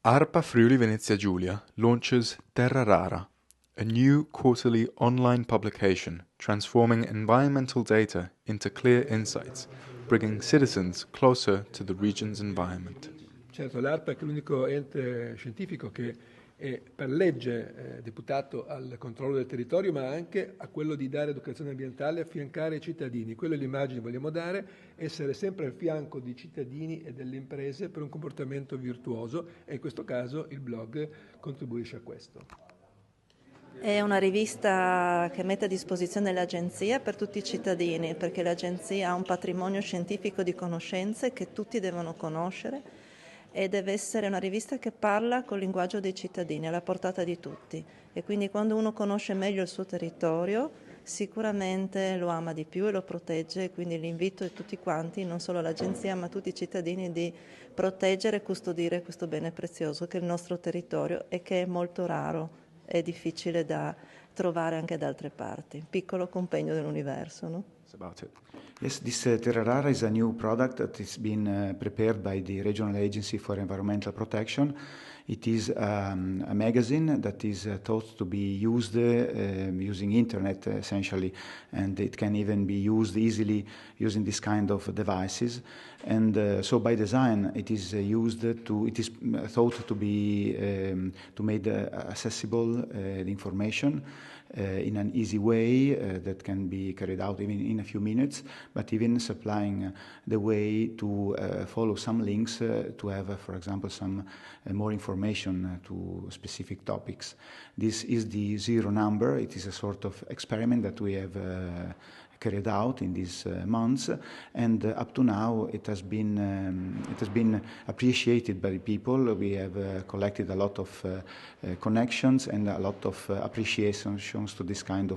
ARPA Friuli Venezia Giulia launches Terra Rara, a new quarterly online publication transforming environmental data into clear insights, bringing citizens closer to the region's environment. Certo, l'ARPA è l'unico ente scientifico che è per legge deputato al controllo del territorio, ma anche a quello di dare educazione ambientale e affiancare i cittadini. Quello è l'immagine che vogliamo dare, essere sempre al fianco di cittadini e delle imprese per un comportamento virtuoso, e in questo caso il blog contribuisce a questo. È una rivista che mette a disposizione l'agenzia per tutti i cittadini, perché l'agenzia ha un patrimonio scientifico di conoscenze che tutti devono conoscere e deve essere una rivista che parla col linguaggio dei cittadini, alla portata di tutti. E quindi quando uno conosce meglio il suo territorio, sicuramente lo ama di più e lo protegge. Quindi l'invito a tutti quanti, non solo l'agenzia ma tutti i cittadini, di proteggere e custodire questo bene prezioso che è il nostro territorio e che è molto raro. È difficile da trovare anche da altre parti. Piccolo compendio dell'universo, no? That's about it. Yes, this Terra rara is a new product that has been prepared by the Regional Agency for Environmental Protection. It is a magazine that is thought to be used using internet essentially, and it can even be used easily using this kind of devices. And so by design, it is thought to be to make accessible the information in an easy way that can be carried out even in a few minutes, but even supplying the way to follow some links to have, for example, some more information to specific topics. This is the zero number. It is a sort of experiment that we have carried out in these months, and up to now it has been appreciated by the people. We have collected a lot of connections and a lot of appreciations to this kind of